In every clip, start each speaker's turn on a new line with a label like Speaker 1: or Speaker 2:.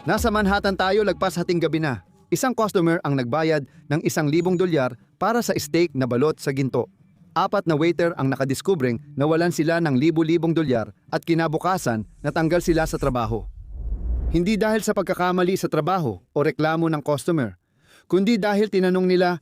Speaker 1: Nasa Manhattan tayo lagpas hating gabi na. Isang customer ang nagbayad ng $1,000 para sa steak na balot sa ginto. 4 na waiter ang nakadiskubreng nawalan sila ng libo-libong dolyar at kinabukasan natanggal sila sa trabaho. Hindi dahil sa pagkakamali sa trabaho o reklamo ng customer, kundi dahil tinanong nila,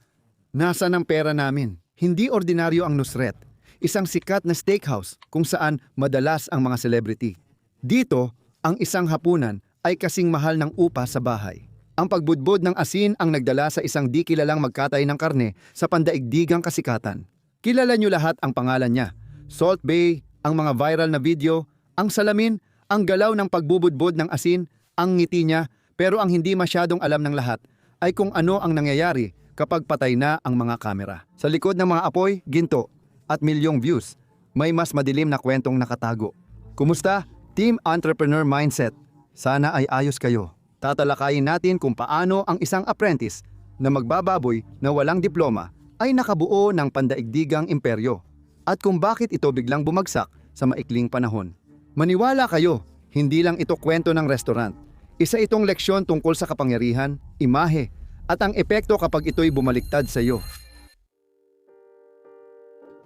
Speaker 1: "Nasaan ang pera namin?" Hindi ordinaryo ang Nusret, isang sikat na steakhouse kung saan madalas ang mga celebrity. Dito, ang isang hapunan ay kasing mahal ng upa sa bahay. Ang pagbudbod ng asin ang nagdala sa isang di kilalang magkatay ng karne sa pandaigdigang kasikatan. Kilala niyo lahat ang pangalan niya. Salt Bae, ang mga viral na video, ang salamin, ang galaw ng pagbubudbod ng asin, ang ngiti niya, pero ang hindi masyadong alam ng lahat ay kung ano ang nangyayari kapag patay na ang mga kamera. Sa likod ng mga apoy, ginto, at milyong views, may mas madilim na kwentong nakatago. Kumusta? Team Entrepreneur Mindset. Sana ay ayos kayo. Tatalakayin natin kung paano ang isang apprentice na magbababoy na walang diploma ay nakabuo ng pandaigdigang imperyo at kung bakit ito biglang bumagsak sa maikling panahon. Maniwala kayo, hindi lang ito kwento ng restaurant. Isa itong leksyon tungkol sa kapangyarihan, imahe, at ang epekto kapag ito'y bumaliktad sa iyo.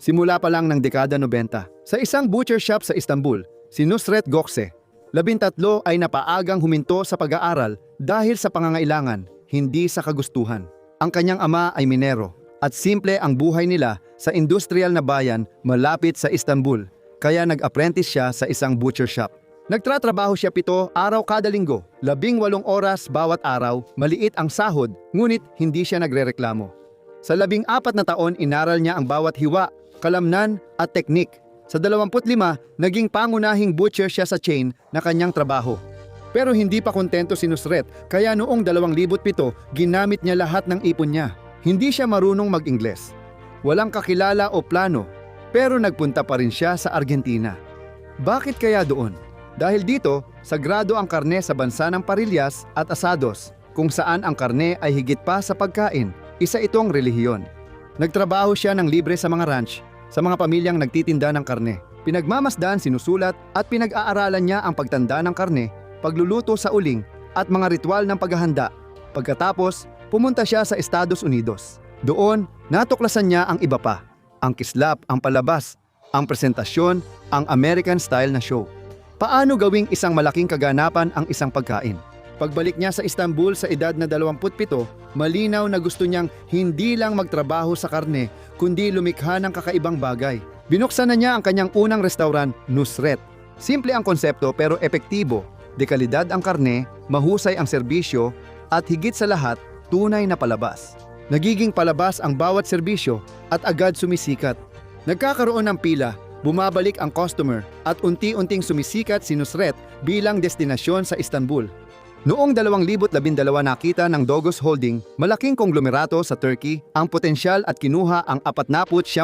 Speaker 1: Simula pa lang ng dekada 90, sa isang butcher shop sa Istanbul, si Nusret Gökçe, 13 ay napaagang huminto sa pag-aaral dahil sa pangangailangan, hindi sa kagustuhan. Ang kanyang ama ay minero at simple ang buhay nila sa industrial na bayan malapit sa Istanbul, kaya nag-apprentice siya sa isang butcher shop. Nagtratrabaho siya 7 araw kada linggo, 18 oras bawat araw, maliit ang sahod, ngunit hindi siya nagrereklamo. Sa 14 na taon, inaral niya ang bawat hiwa, kalamnan at teknik. Sa 25, naging pangunahing butcher siya sa chain na kanyang trabaho. Pero hindi pa kontento si Nusret, kaya noong 2007, ginamit niya lahat ng ipon niya. Hindi siya marunong mag-Ingles. Walang kakilala o plano, pero nagpunta pa rin siya sa Argentina. Bakit kaya doon? Dahil dito, sagrado ang karne sa bansa ng parilyas at asados, kung saan ang karne ay higit pa sa pagkain, isa itong relihiyon. Nagtrabaho siya ng libre sa mga ranch, sa mga pamilyang nagtitinda ng karne. Pinagmamasdan, sinusulat at pinag-aaralan niya ang pagtanda ng karne, pagluluto sa uling at mga ritual ng paghahanda. Pagkatapos, pumunta siya sa Estados Unidos. Doon, natuklasan niya ang iba pa. Ang kislap, ang palabas, ang presentasyon, ang American style na show. Paano gawing isang malaking kaganapan ang isang pagkain? Pagbalik niya sa Istanbul sa edad na 27, malinaw na gusto niyang hindi lang magtrabaho sa karne, kundi lumikha ng kakaibang bagay. Binuksan na niya ang kanyang unang restaurant, Nusret. Simple ang konsepto pero epektibo. Dekalidad ang karne, mahusay ang serbisyo, at higit sa lahat, tunay na palabas. Nagiging palabas ang bawat serbisyo at agad sumisikat. Nagkakaroon ng pila, bumabalik ang customer at unti-unting sumisikat si Nusret bilang destinasyon sa Istanbul. Noong 2012 nakita ng Dogos Holding, malaking konglomerato sa Turkey, ang potensyal at kinuha ang 49%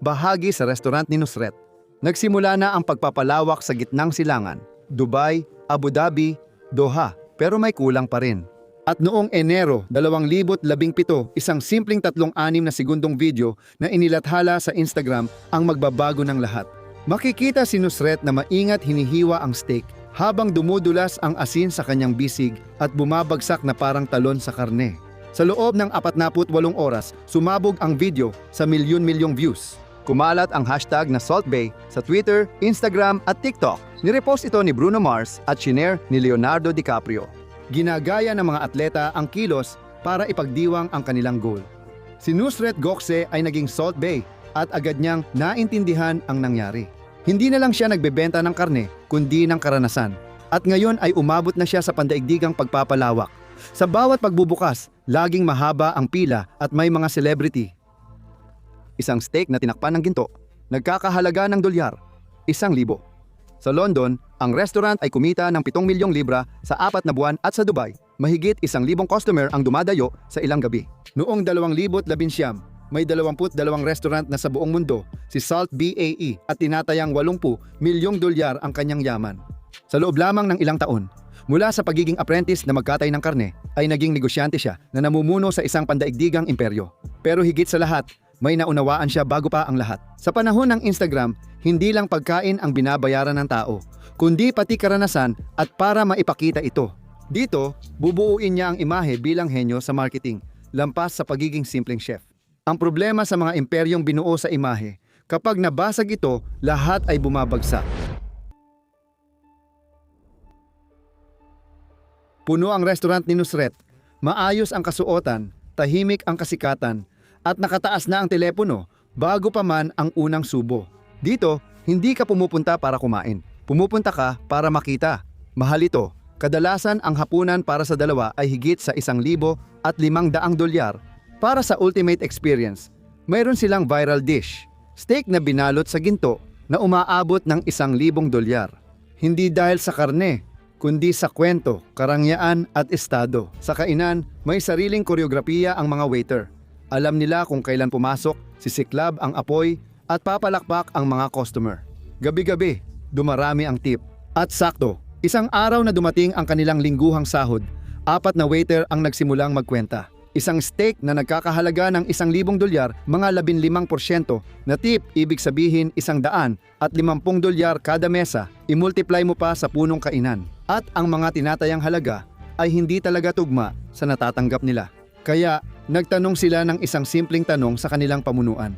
Speaker 1: bahagi sa restaurant ni Nusret. Nagsimula na ang pagpapalawak sa gitnang silangan, Dubai, Abu Dhabi, Doha, pero may kulang pa rin. At noong Enero 2017, isang simpleng 3-6 na segundong video na inilathala sa Instagram ang magbabago ng lahat. Makikita si Nusret na maingat hinihiwa ang steak habang dumudulas ang asin sa kanyang bisig at bumabagsak na parang talon sa karne. Sa loob ng 48 oras, sumabog ang video sa milyon-milyong views. Kumalat ang hashtag na SaltBae sa Twitter, Instagram at TikTok. Nirepost ito ni Bruno Mars at shinare ni Leonardo DiCaprio. Ginagaya ng mga atleta ang kilos para ipagdiwang ang kanilang goal. Si Nusret Gökçe ay naging SaltBae at agad niyang naintindihan ang nangyari. Hindi na lang siya nagbebenta ng karne, kundi ng karanasan. At ngayon ay umabot na siya sa pandaigdigang pagpapalawak. Sa bawat pagbubukas, laging mahaba ang pila at may mga celebrity. Isang steak na tinakpan ng ginto, nagkakahalaga ng $1,000. Sa London, ang restaurant ay kumita ng 7 milyong libra sa 4 na buwan at sa Dubai, mahigit 1,000 customer ang dumadayo sa ilang gabi. Noong 2019, may 22 restaurant na sa buong mundo si Salt Bae at tinatayang $80 milyong ang kanyang yaman. Sa loob lamang ng ilang taon, mula sa pagiging apprentice na magkatay ng karne, ay naging negosyante siya na namumuno sa isang pandaigdigang imperyo. Pero higit sa lahat, may naunawaan siya bago pa ang lahat. Sa panahon ng Instagram, hindi lang pagkain ang binabayaran ng tao, kundi pati karanasan at para maipakita ito. Dito, bubuuin niya ang imahe bilang henyo sa marketing, lampas sa pagiging simpleng chef. Ang problema sa mga imperyong binuo sa imahe, kapag nabasag ito, lahat ay bumabagsak. Puno ang restaurant ni Nusret, maayos ang kasuotan, tahimik ang kasikatan, at nakataas na ang telepono bago pa man ang unang subo. Dito, hindi ka pumupunta para kumain. Pumupunta ka para makita. Mahal ito. Kadalasan ang hapunan para sa dalawa ay higit sa $1,500 para sa ultimate experience. Mayroon silang viral dish, steak na binalot sa ginto na umaabot ng $1,000. Hindi dahil sa karne, kundi sa kwento, karangyaan at estado. Sa kainan, may sariling koreografiya ang mga waiter. Alam nila kung kailan pumasok, sisiklab ang apoy at papalakpak ang mga customer. Gabi-gabi, dumarami ang tip. At sakto, isang araw na dumating ang kanilang lingguhang sahod, 4 na waiter ang nagsimulang magkwenta. Isang steak na nagkakahalaga ng $1,000, mga 15% na tip, ibig sabihin $150 kada mesa, imultiply mo pa sa punong kainan. At ang mga tinatayang halaga ay hindi talaga tugma sa natatanggap nila. Kaya nagtanong sila ng isang simpleng tanong sa kanilang pamunuan.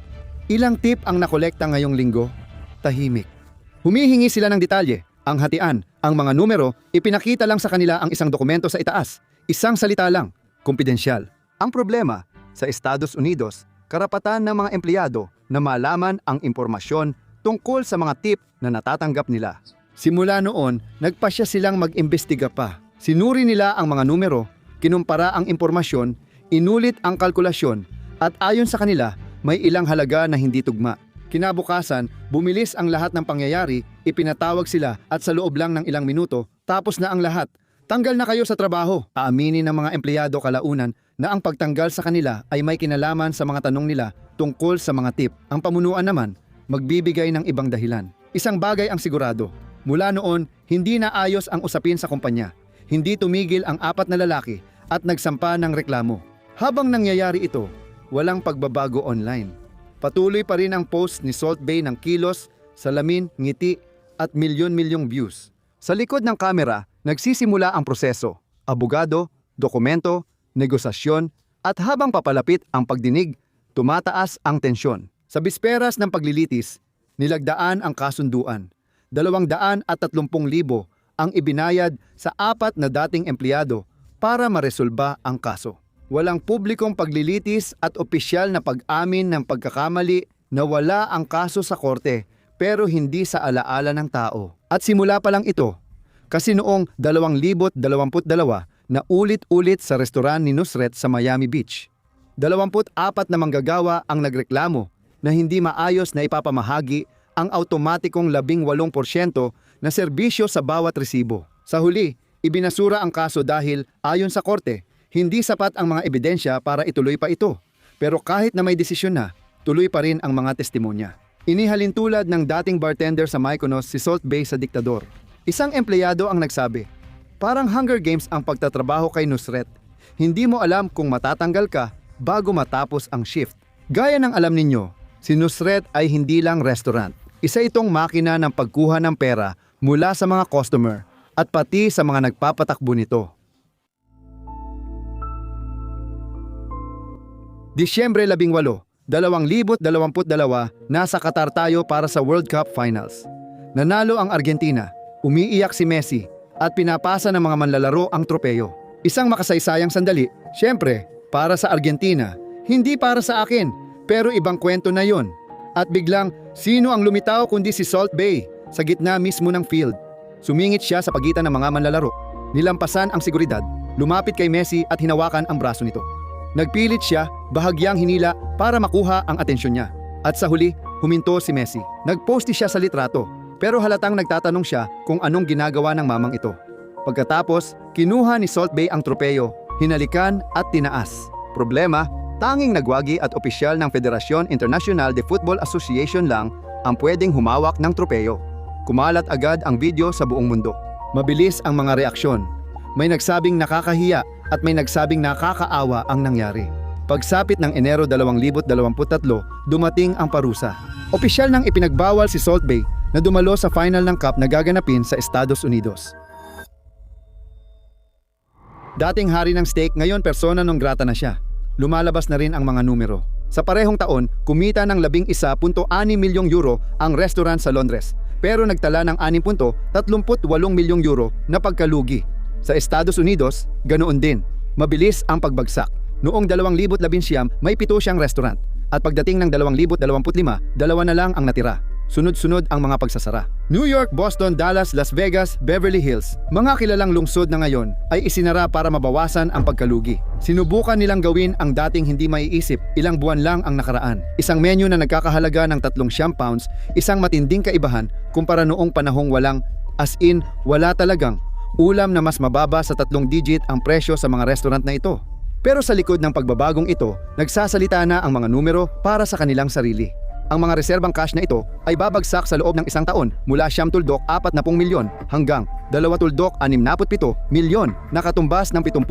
Speaker 1: Ilang tip ang nakolekta ngayong linggo? Tahimik. Humihingi sila ng detalye, ang hatian, ang mga numero, ipinakita lang sa kanila ang isang dokumento sa itaas. Isang salita lang, kumpidensyal. Ang problema, sa Estados Unidos, karapatan ng mga empleyado na malaman ang impormasyon tungkol sa mga tip na natatanggap nila. Simula noon, nagpasya silang mag-imbestiga pa. Sinuri nila ang mga numero, kinumpara ang impormasyon, inulit ang kalkulasyon, at ayon sa kanila, may ilang halaga na hindi tugma. Kinabukasan, bumilis ang lahat ng pangyayari, ipinatawag sila at sa loob lang ng ilang minuto, tapos na ang lahat. Tanggal na kayo sa trabaho. Aaminin ng mga empleyado kalaunan na ang pagtanggal sa kanila ay may kinalaman sa mga tanong nila tungkol sa mga tip. Ang pamunuan naman, magbibigay ng ibang dahilan. Isang bagay ang sigurado. Mula noon, hindi na ayos ang usapin sa kumpanya. Hindi tumigil ang 4 na lalaki at nagsampa ng reklamo. Habang nangyayari ito, walang pagbabago online. Patuloy pa rin ang post ni Salt Bae ng kilos, salamin, ngiti at milyon-milyong views. Sa likod ng kamera, nagsisimula ang proseso. Abogado, dokumento, negosasyon, at habang papalapit ang pagdinig, tumataas ang tensyon. Sa bisperas ng paglilitis, nilagdaan ang kasunduan. 230,000 ang ibinayad sa 4 na dating empleyado para maresolba ang kaso. Walang publikong paglilitis at opisyal na pag-amin ng pagkakamali na wala ang kaso sa korte pero hindi sa alaala ng tao. At simula pa lang ito, kasi noong 2022 na ulit-ulit sa restoran ni Nusret sa Miami Beach. 24 na manggagawa ang nagreklamo na hindi maayos na ipapamahagi ang automatikong 18% na serbisyo sa bawat resibo. Sa huli, ibinasura ang kaso dahil ayon sa korte, hindi sapat ang mga ebidensya para ituloy pa ito. Pero kahit na may desisyon na, tuloy pa rin ang mga testimonya. Inihalin tulad ng dating bartender sa Mykonos si Salt Bae sa diktador. Isang empleyado ang nagsabi, parang Hunger Games ang pagtatrabaho kay Nusret. Hindi mo alam kung matatanggal ka bago matapos ang shift. Gaya ng alam ninyo, si Nusret ay hindi lang restaurant. Isa itong makina ng pagkuha ng pera mula sa mga customer at pati sa mga nagpapatakbo nito. Disyembre 18, 2022, nasa Qatar tayo para sa World Cup Finals. Nanalo ang Argentina, umiiyak si Messi, at pinapasa ng mga manlalaro ang tropeyo. Isang makasaysayang sandali, syempre, para sa Argentina, hindi para sa akin, pero ibang kwento na yon. At biglang, sino ang lumitaw kundi si Salt Bae sa gitna mismo ng field. Sumingit siya sa pagitan ng mga manlalaro. Nilampasan ang seguridad, lumapit kay Messi at hinawakan ang braso nito. Nagpilit siya, bahagyang hinila para makuha ang atensyon niya. At sa huli, huminto si Messi. Nagposti siya sa litrato, pero halatang nagtatanong siya kung anong ginagawa ng mamang ito. Pagkatapos, kinuha ni Salt Bae ang tropeyo, hinalikan at tinaas. Problema, tanging nagwagi at opisyal ng Federasyon Internacional de Football Association lang ang pwedeng humawak ng tropeyo. Kumalat agad ang video sa buong mundo. Mabilis ang mga reaksyon. May nagsabing nakakahiya at may nagsabing nakakaawa ang nangyari. Pagsapit ng Enero 2023, dumating ang parusa. Opisyal nang ipinagbawal si Salt Bae na dumalo sa final ng cup na gaganapin sa Estados Unidos. Dating hari ng steak, ngayon persona non grata na siya. Lumalabas na rin ang mga numero. Sa parehong taon, kumita ng 11.6 milyong euro ang restaurant sa Londres, pero nagtala ng 6.38 milyong euro na pagkalugi. Sa Estados Unidos, ganoon din. Mabilis ang pagbagsak. Noong 2019, may 7 siyang restaurant. At pagdating ng 2025, 2 na lang ang natira. Sunod-sunod ang mga pagsasara. New York, Boston, Dallas, Las Vegas, Beverly Hills, mga kilalang lungsod na ngayon ay isinara para mabawasan ang pagkalugi. Sinubukan nilang gawin ang dating hindi maiisip, ilang buwan lang ang nakaraan. Isang menu na nagkakahalaga ng 300 pounds, isang matinding kaibahan kumpara noong panahong walang, as in, wala talagang, ulam na mas mababa sa 3 digit ang presyo sa mga restaurant na ito. Pero sa likod ng pagbabagong ito, nagsasalita na ang mga numero para sa kanilang sarili. Ang mga reserbang cash na ito ay babagsak sa loob ng 1 taon mula 40 milyon hanggang 67 milyon, nakatumbas ng 70%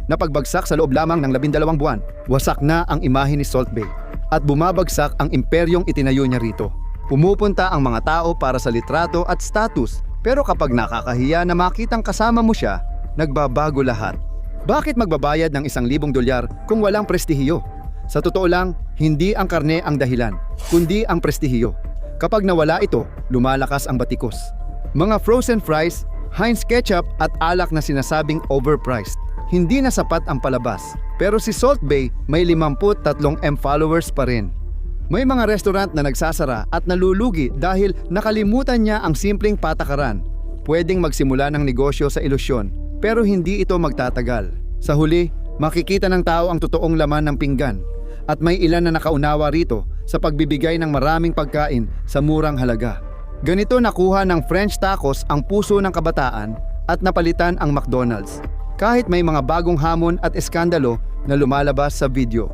Speaker 1: na pagbagsak sa loob lamang ng 12 buwan. Wasak na ang imahe ni Salt Bae at bumabagsak ang imperyong itinayo niya rito. Pumupunta ang mga tao para sa litrato at status, pero kapag nakakahiya na makitang kasama mo siya, nagbabago lahat. Bakit magbabayad ng $1,000 kung walang prestihiyo? Sa totoo lang, hindi ang karne ang dahilan, kundi ang prestihiyo. Kapag nawala ito, lumalakas ang batikos. Mga frozen fries, Heinz ketchup at alak na sinasabing overpriced. Hindi na sapat ang palabas, pero si Salt Bae may 53M followers pa rin. May mga restaurant na nagsasara at nalulugi dahil nakalimutan niya ang simpleng patakaran. Pwedeng magsimula ng negosyo sa ilusyon, pero hindi ito magtatagal. Sa huli, makikita ng tao ang totoong laman ng pinggan. At may ilan na nakaunawa rito sa pagbibigay ng maraming pagkain sa murang halaga. Ganito nakuha ng French tacos ang puso ng kabataan at napalitan ang McDonald's. Kahit may mga bagong hamon at eskandalo na lumalabas sa video.